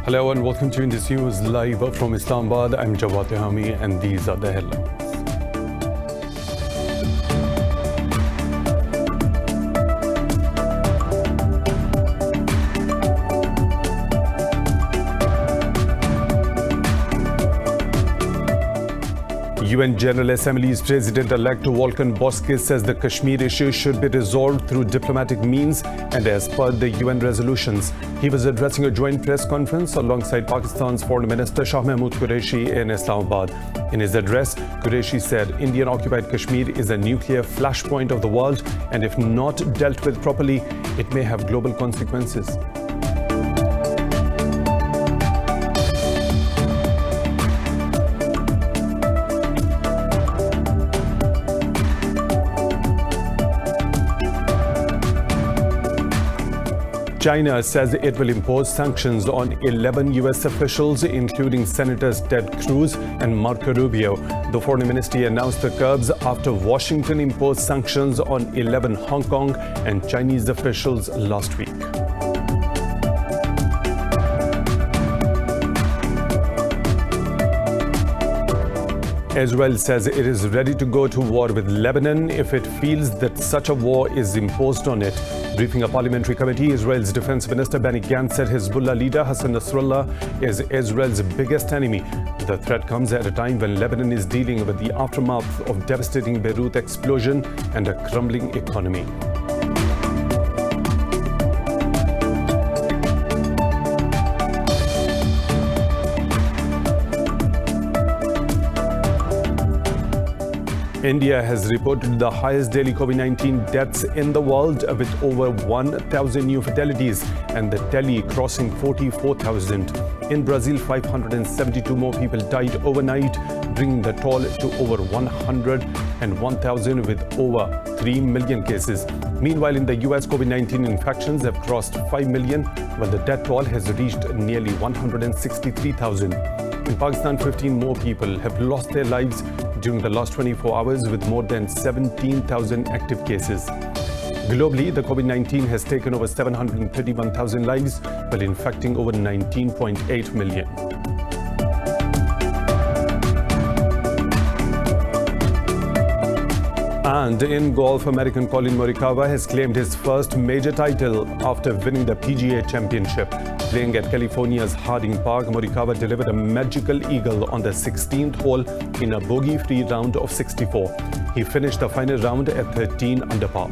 Hello and welcome to Indus News live from Islamabad. I'm Jawad Tehami and these are the headlines. UN General Assembly's President-elect Volkan Bozkır says the Kashmir issue should be resolved through diplomatic means and as per the UN resolutions. He was addressing a joint press conference alongside Pakistan's Foreign Minister Shah Mahmood Qureshi in Islamabad. In his address, Qureshi said Indian-occupied Kashmir is a nuclear flashpoint of the world and if not dealt with properly, it may have global consequences. China says it will impose sanctions on 11 U.S. officials, including Senators Ted Cruz and Marco Rubio. The Foreign Ministry announced the curbs after Washington imposed sanctions on 11 Hong Kong and Chinese officials last week. Israel says it is ready to go to war with Lebanon if it feels that such a war is imposed on it. Briefing a parliamentary committee, Israel's Defense Minister Benny Gantz said Hezbollah leader Hassan Nasrallah is Israel's biggest enemy. The threat comes at a time when Lebanon is dealing with the aftermath of devastating Beirut explosion and a crumbling economy. India has reported the highest daily COVID-19 deaths in the world with over 1,000 new fatalities and the tally crossing 44,000. In Brazil, 572 more people died overnight, bringing the toll to over 101,000 with over 3 million cases. Meanwhile, in the US, COVID-19 infections have crossed 5 million, while the death toll has reached nearly 163,000. In Pakistan, 15 more people have lost their lives during the last 24 hours with more than 17,000 active cases. Globally, the COVID-19 has taken over 731,000 lives while infecting over 19.8 million. And in golf, American Colin Morikawa has claimed his first major title after winning the PGA Championship. Playing at California's Harding Park, Morikawa delivered a magical eagle on the 16th hole in a bogey-free round of 64. He finished the final round at 13 under par.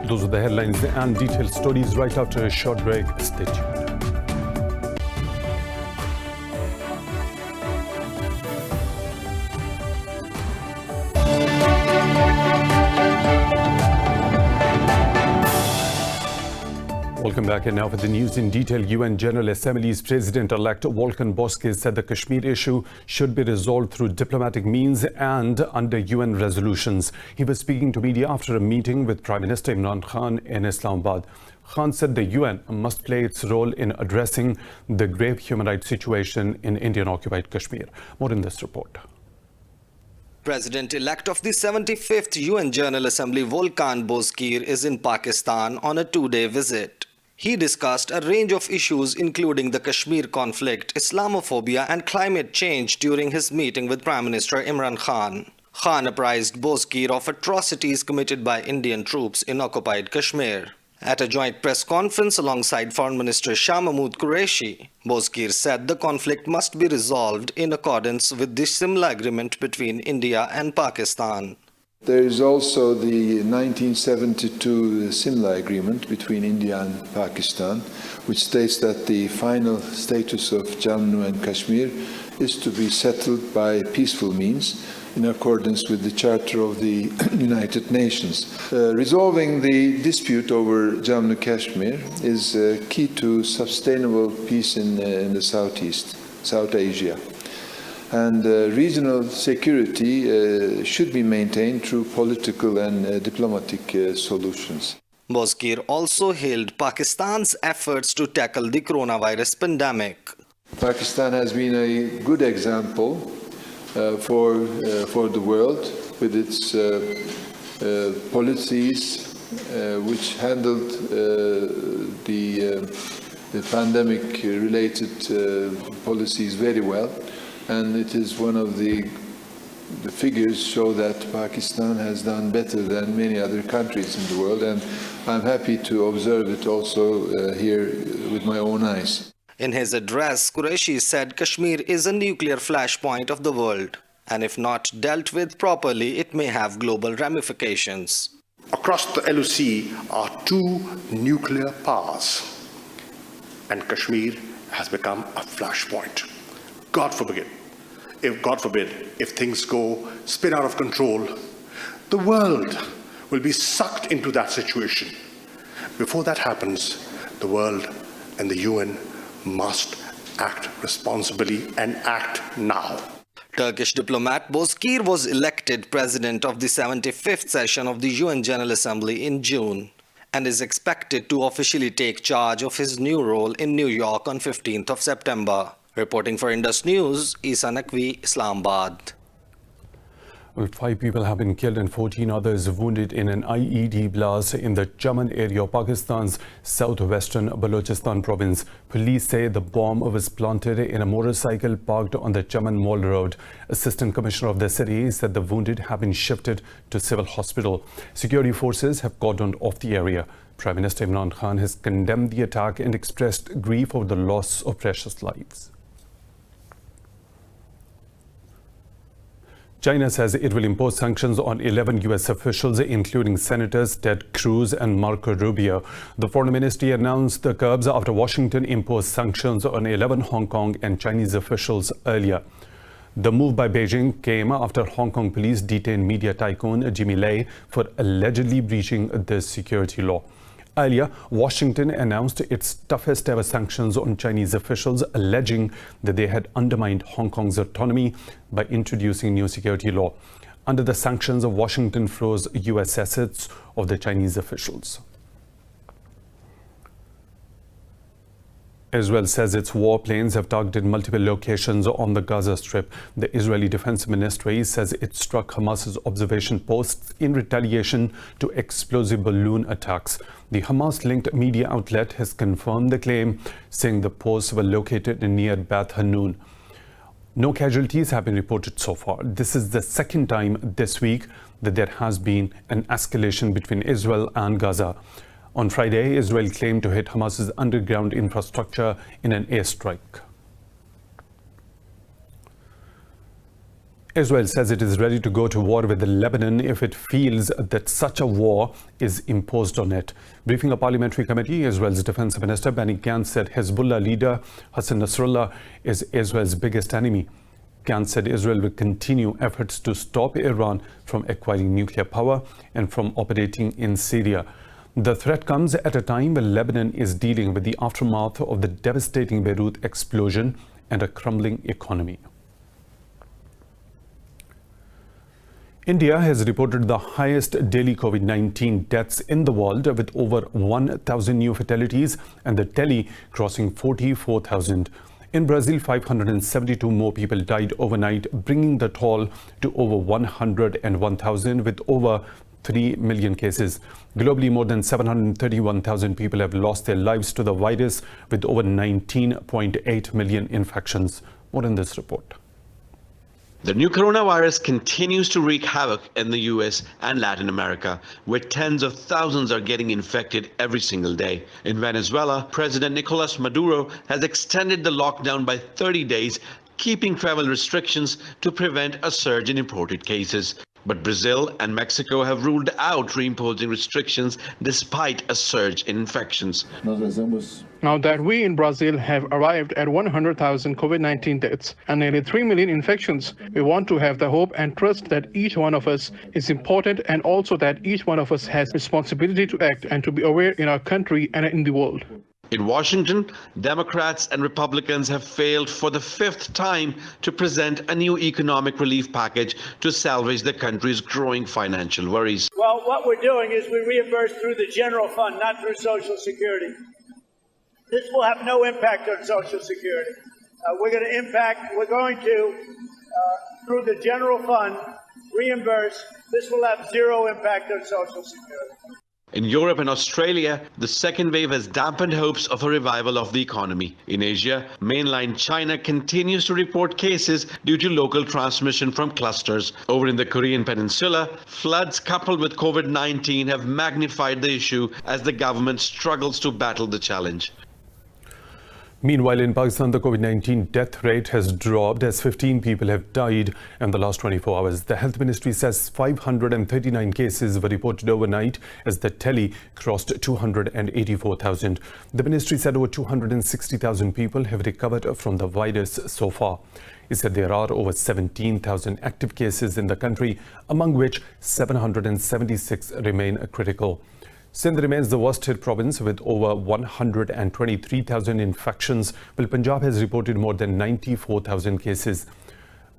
Those are the headlines and detailed stories right after a short break. Stay tuned. Welcome back, and now for the news in detail. UN General Assembly's President-elect Volkan Bozkır said the Kashmir issue should be resolved through diplomatic means and under UN resolutions. He was speaking to media after a meeting with Prime Minister Imran Khan in Islamabad. Khan said the UN must play its role in addressing the grave human rights situation in Indian-occupied Kashmir. More in this report. President-elect of the 75th UN General Assembly Volkan Bozkır is in Pakistan on a two-day visit. He discussed a range of issues including the Kashmir conflict, Islamophobia and climate change during his meeting with Prime Minister Imran Khan. Khan apprised Bozkır of atrocities committed by Indian troops in occupied Kashmir. At a joint press conference alongside Foreign Minister Shah Mahmood Qureshi, Bozkır said the conflict must be resolved in accordance with the Simla Agreement between India and Pakistan. There is also the 1972 Simla Agreement between India and Pakistan, which states that the final status of Jammu and Kashmir is to be settled by peaceful means in accordance with the Charter of the United Nations. Resolving the dispute over Jammu and Kashmir is key to sustainable peace in the South Asia. And regional security should be maintained through political and diplomatic solutions. Bozkır also hailed Pakistan's efforts to tackle the coronavirus pandemic. Pakistan has been a good example for the world with its policies which handled the pandemic-related policies very well, and it is one of the figures show that Pakistan has done better than many other countries in the world, and I'm happy to observe it also here with my own eyes. In his address, Qureshi said Kashmir is a nuclear flashpoint of the world, and if not dealt with properly, it may have global ramifications. Across the LOC are two nuclear powers, and Kashmir has become a flashpoint. God forbid, if things spin out of control, the world will be sucked into that situation. Before that happens, the world and the UN must act responsibly and act now. Turkish diplomat Bozkir was elected president of the 75th session of the UN General Assembly in June and is expected to officially take charge of his new role in New York on 15th of September. Reporting for Indus News, Isa Naqvi, Islamabad. 5 people have been killed and 14 others wounded in an IED blast in the Chaman area of Pakistan's southwestern Balochistan province. Police say the bomb was planted in a motorcycle parked on the Chaman Mall Road. Assistant Commissioner of the city said the wounded have been shifted to civil hospital. Security forces have cordoned off the area. Prime Minister Imran Khan has condemned the attack and expressed grief over the loss of precious lives. China says it will impose sanctions on 11 U.S. officials, including Senators Ted Cruz and Marco Rubio. The foreign ministry announced the curbs after Washington imposed sanctions on 11 Hong Kong and Chinese officials earlier. The move by Beijing came after Hong Kong police detained media tycoon Jimmy Lai for allegedly breaching the security law. Earlier, Washington announced its toughest ever sanctions on Chinese officials, alleging that they had undermined Hong Kong's autonomy by introducing new security law. Under the sanctions, Washington froze U.S. assets of the Chinese officials. Israel says its warplanes have targeted multiple locations on the Gaza Strip. The Israeli Defense Ministry says it struck Hamas's observation posts in retaliation to explosive balloon attacks. The Hamas-linked media outlet has confirmed the claim, saying the posts were located near Beth Hanun. No casualties have been reported so far. This is the second time this week that there has been an escalation between Israel and Gaza. On Friday, Israel claimed to hit Hamas's underground infrastructure in an airstrike. Israel says it is ready to go to war with Lebanon if it feels that such a war is imposed on it. Briefing a parliamentary committee, Israel's defense minister Benny Gantz said Hezbollah leader Hassan Nasrallah is Israel's biggest enemy. Gantz said Israel will continue efforts to stop Iran from acquiring nuclear power and from operating in Syria. The threat comes at a time when Lebanon is dealing with the aftermath of the devastating Beirut explosion and a crumbling economy. India has reported the highest daily COVID-19 deaths in the world, with over 1,000 new fatalities and the tally crossing 44,000. In Brazil, 572 more people died overnight, bringing the toll to over 101,000 with over 3 million cases. Globally, more than 731,000 people have lost their lives to the virus, with over 19.8 million infections. More in this report. The new coronavirus continues to wreak havoc in the US and Latin America, where tens of thousands are getting infected every single day. In Venezuela, President Nicolas Maduro has extended the lockdown by 30 days, keeping travel restrictions to prevent a surge in imported cases. But Brazil and Mexico have ruled out reimposing restrictions despite a surge in infections. Now that we in Brazil have arrived at 100,000 COVID-19 deaths and nearly 3 million infections, we want to have the hope and trust that each one of us is important, and also that each one of us has responsibility to act and to be aware in our country and in the world. In Washington, Democrats and Republicans have failed for the 5th time to present a new economic relief package to salvage the country's growing financial worries. Well, what we're doing is we reimburse through the general fund, not through Social Security. This will have no impact on Social Security. We're going to, through the general fund, reimbursed. This will have zero impact on Social Security. In Europe and Australia, the second wave has dampened hopes of a revival of the economy. In Asia, mainland China continues to report cases due to local transmission from clusters. Over in the Korean peninsula, floods coupled with COVID-19 have magnified the issue as the government struggles to battle the challenge. Meanwhile, in Pakistan, the COVID-19 death rate has dropped as 15 people have died in the last 24 hours. The Health Ministry says 539 cases were reported overnight as the tally crossed 284,000. The ministry said over 260,000 people have recovered from the virus so far. It said there are over 17,000 active cases in the country, among which 776 remain critical. Sindh remains the worst hit province with over 123,000 infections, while Punjab has reported more than 94,000 cases.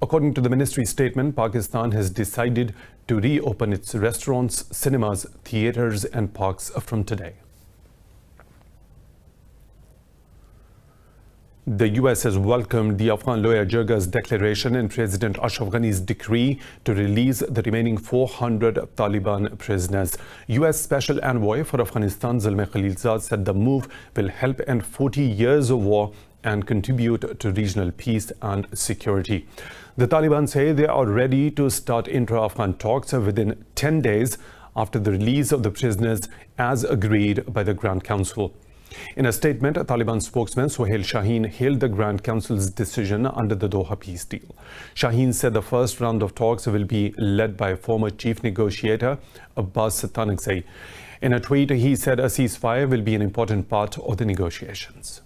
According to the ministry statement, Pakistan has decided to reopen its restaurants, cinemas, theatres and parks from today. The US has welcomed the Afghan lawyer Jirga's declaration and President Ashraf Ghani's decree to release the remaining 400 Taliban prisoners. US Special Envoy for Afghanistan Zalmay Khalilzad said the move will help end 40 years of war and contribute to regional peace and security. The Taliban say they are ready to start intra-Afghan talks within 10 days after the release of the prisoners as agreed by the Grand Council. In a statement, a Taliban spokesman, Sohail Shaheen, hailed the Grand Council's decision under the Doha peace deal. Shaheen said the first round of talks will be led by former chief negotiator Abbas Tanakzai. In a tweet, he said a ceasefire will be an important part of the negotiations.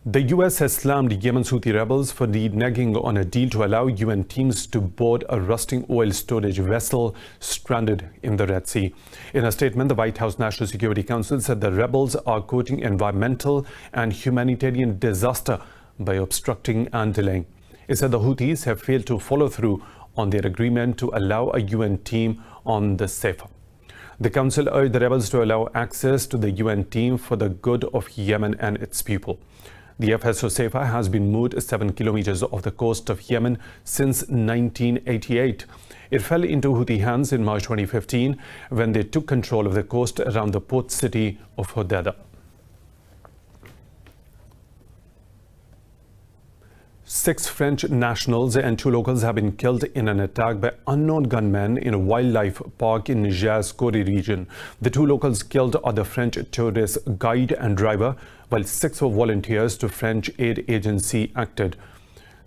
The US has slammed Yemen's Houthi rebels for reneging on a deal to allow UN teams to board a rusting oil storage vessel stranded in the Red Sea. In a statement, the White House National Security Council said the rebels are quoting environmental and humanitarian disaster by obstructing and delaying. It said the Houthis have failed to follow through on their agreement to allow a UN team on the Safa. The council urged the rebels to allow access to the UN team for the good of Yemen and its people. The FSO Safa has been moved 7 kilometers off the coast of Yemen since 1988. It fell into Houthi hands in March 2015 when they took control of the coast around the port city of Hodeidah. 6 French nationals and 2 locals have been killed in an attack by unknown gunmen in a wildlife park in Niger's Kori region. The 2 locals killed are the French tourist guide and driver, while 6 were volunteers to French aid agency acted.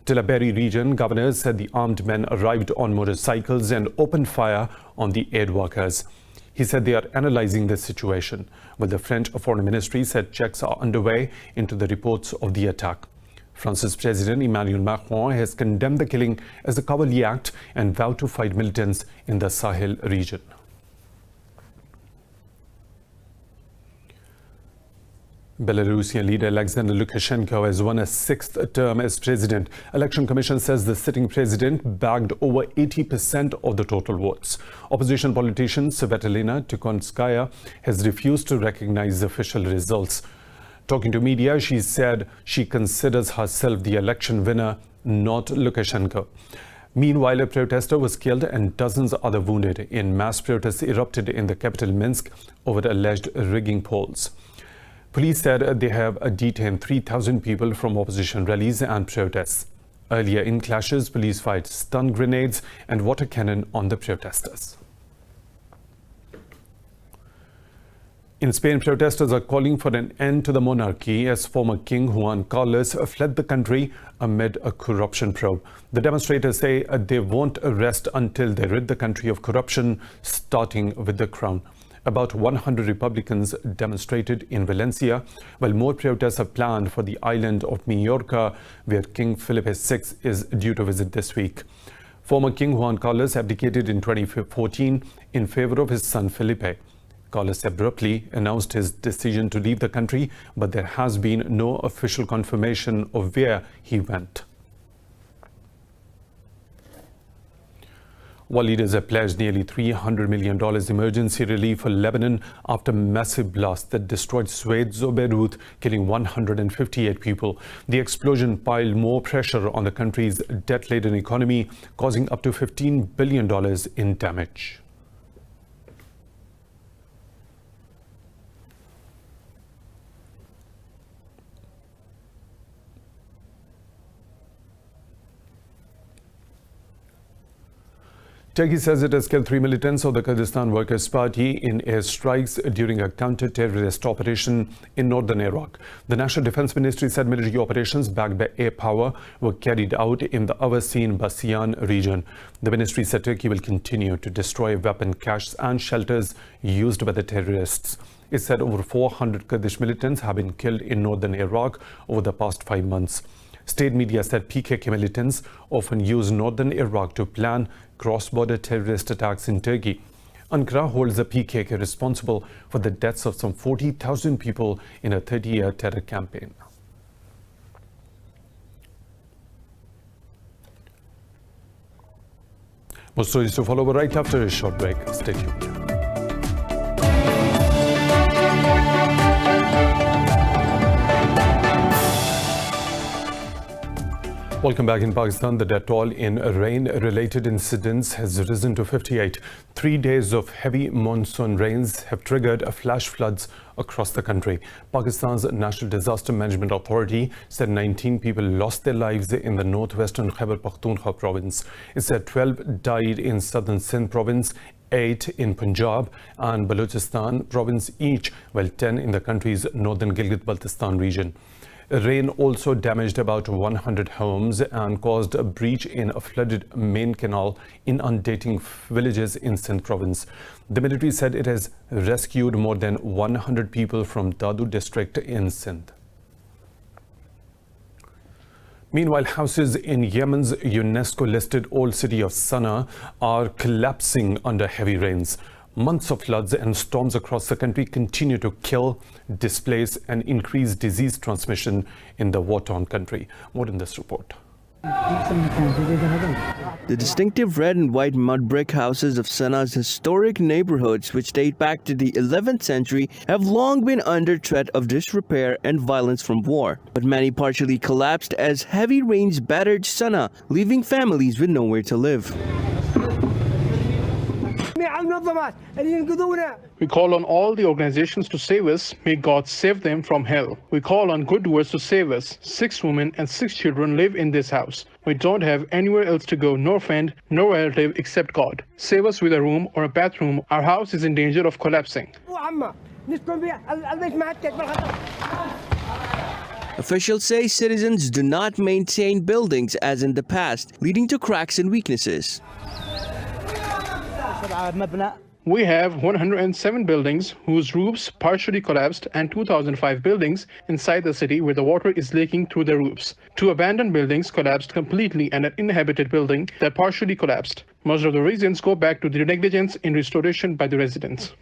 Tillabéri region governors said the armed men arrived on motorcycles and opened fire on the aid workers. He said they are analyzing the situation, while the French Foreign Ministry said checks are underway into the reports of the attack. France's President Emmanuel Macron has condemned the killing as a cowardly act and vowed to fight militants in the Sahel region. Belarusian leader Alexander Lukashenko has won a 6th term as president. Election Commission says the sitting president bagged over 80% of the total votes. Opposition politician Svetlana Tikhonovskaya has refused to recognize the official results. Talking to media, she said she considers herself the election winner, not Lukashenko. Meanwhile, a protester was killed and dozens other wounded in mass protests erupted in the capital Minsk over alleged rigging polls. Police said they have detained 3,000 people from opposition rallies and protests. Earlier in clashes, police fired stun grenades and water cannon on the protesters. In Spain, protesters are calling for an end to the monarchy as former King Juan Carlos fled the country amid a corruption probe. The demonstrators say they won't rest until they rid the country of corruption, starting with the crown. About 100 Republicans demonstrated in Valencia, while more protests are planned for the island of Mallorca, where King Felipe VI is due to visit this week. Former King Juan Carlos abdicated in 2014 in favor of his son Felipe. Carlos abruptly announced his decision to leave the country, but there has been no official confirmation of where he went. World leaders have pledged nearly $300 million emergency relief for Lebanon after massive blast that destroyed swathes of Beirut, killing 158 people. The explosion piled more pressure on the country's debt-laden economy, causing up to $15 billion in damage. Turkey says it has killed 3 militants of the Kurdistan Workers' Party in airstrikes during a counter-terrorist operation in northern Iraq. The National Defense Ministry said military operations backed by air power were carried out in the Avasin-Basiyan region. The ministry said Turkey will continue to destroy weapon caches and shelters used by the terrorists. It said over 400 Kurdish militants have been killed in northern Iraq over the past 5 months. State media said PKK militants often use northern Iraq to plan cross-border terrorist attacks in Turkey. Ankara holds the PKK responsible for the deaths of some 40,000 people in a 30-year terror campaign. More stories to follow right after a short break. Stay tuned. Welcome back. In Pakistan, the death toll in rain-related incidents has risen to 58. 3 days of heavy monsoon rains have triggered flash floods across the country. Pakistan's National Disaster Management Authority said 19 people lost their lives in the northwestern Khyber Pakhtunkhwa province. It said 12 died in southern Sindh province, 8 in Punjab and Balochistan province each, while 10 in the country's northern Gilgit-Baltistan region. Rain also damaged about 100 homes and caused a breach in a flooded main canal, inundating villages in Sindh province. The military said it has rescued more than 100 people from Dadu district in Sindh. Meanwhile, houses in Yemen's UNESCO-listed old city of Sana'a are collapsing under heavy rains. Months of floods and storms across the country continue to kill, displace and increase disease transmission in the war-torn country. More in this report. The distinctive red and white mud brick houses of Sana''s historic neighborhoods, which date back to the 11th century, have long been under threat of disrepair and violence from war. But many partially collapsed as heavy rains battered Sana'a, leaving families with nowhere to live. We call on all the organizations to save us. May God save them from hell. We call on good words to save us. 6 women and 6 children live in this house. We don't have anywhere else to go, no friend, no relative except God. Save us with a room or a bathroom. Our house is in danger of collapsing. Officials say citizens do not maintain buildings as in the past, leading to cracks and weaknesses. We have 107 buildings whose roofs partially collapsed and 2005 buildings inside the city where the water is leaking through the roofs. 2 abandoned buildings collapsed completely and an inhabited building that partially collapsed. Most of the reasons go back to the negligence in restoration by the residents.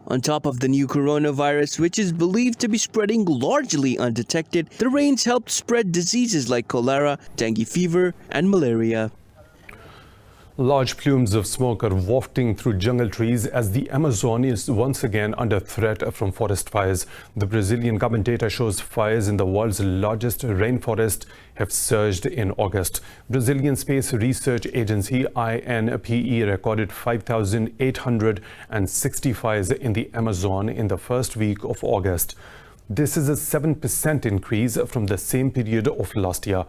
On top of the new coronavirus, which is believed to be spreading largely undetected, the rains helped spread diseases like cholera, dengue fever, and malaria. Large plumes of smoke are wafting through jungle trees as the Amazon is once again under threat from forest fires. The Brazilian government data shows fires in the world's largest rainforest have surged in August. Brazilian Space Research Agency INPE recorded 5,860 fires in the Amazon in the first week of August. This is a 7% increase from the same period of last year.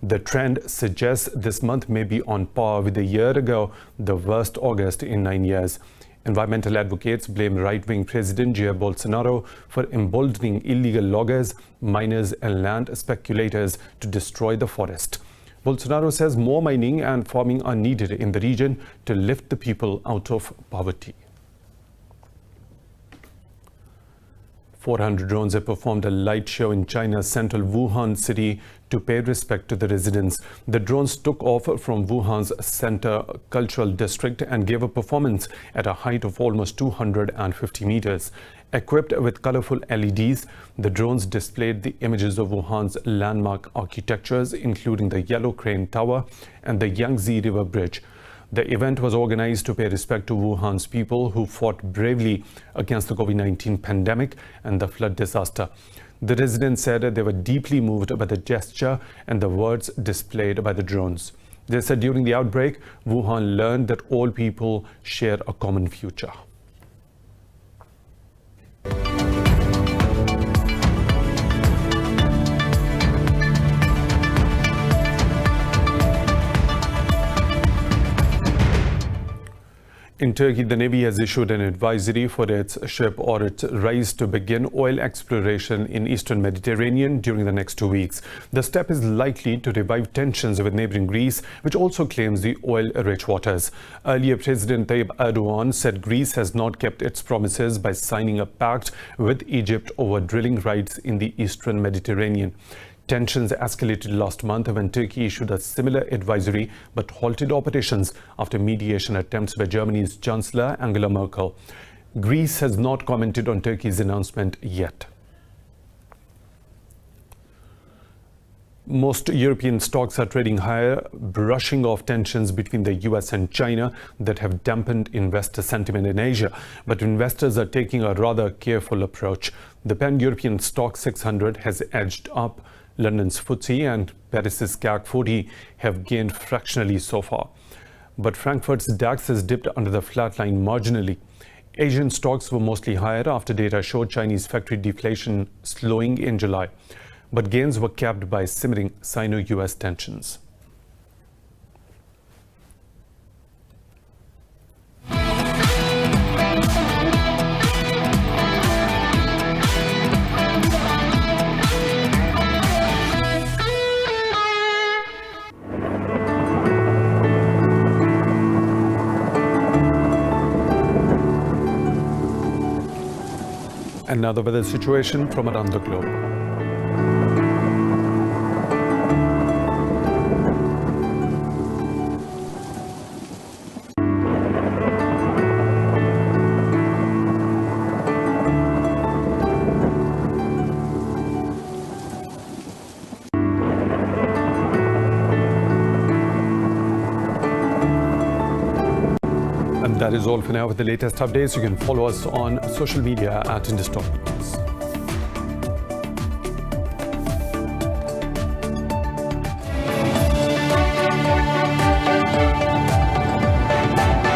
The trend suggests this month may be on par with a year ago, the worst August in 9 years. Environmental advocates blame right-wing President Jair Bolsonaro for emboldening illegal loggers, miners and land speculators to destroy the forest. Bolsonaro says more mining and farming are needed in the region to lift the people out of poverty. 400 drones have performed a light show in China's central Wuhan city to pay respect to the residents. The drones took off from Wuhan's center cultural district and gave a performance at a height of almost 250 meters. Equipped with colorful LEDs, the drones displayed the images of Wuhan's landmark architectures, including the Yellow Crane Tower and the Yangtze River Bridge. The event was organized to pay respect to Wuhan's people who fought bravely against the COVID-19 pandemic and the flood disaster. The residents said they were deeply moved by the gesture and the words displayed by the drones. They said during the outbreak, Wuhan learned that all people share a common future. In Turkey, the Navy has issued an advisory for its ship or its rise to begin oil exploration in eastern Mediterranean during the next 2 weeks. The step is likely to revive tensions with neighboring Greece, which also claims the oil-rich waters. Earlier, President Tayyip Erdogan said Greece has not kept its promises by signing a pact with Egypt over drilling rights in the eastern Mediterranean. Tensions escalated last month when Turkey issued a similar advisory but halted operations after mediation attempts by Germany's Chancellor Angela Merkel. Greece has not commented on Turkey's announcement yet. Most European stocks are trading higher, brushing off tensions between the US and China that have dampened investor sentiment in Asia. But investors are taking a rather careful approach. The Pan-European Stock 600 has edged up. London's FTSE and Paris's CAC 40 have gained fractionally so far. But Frankfurt's DAX has dipped under the flat line marginally. Asian stocks were mostly higher after data showed Chinese factory deflation slowing in July. But gains were capped by simmering Sino-US tensions. And now the weather situation from around the globe. And that is all for now with the latest updates. You can follow us on social media at Indus Talks.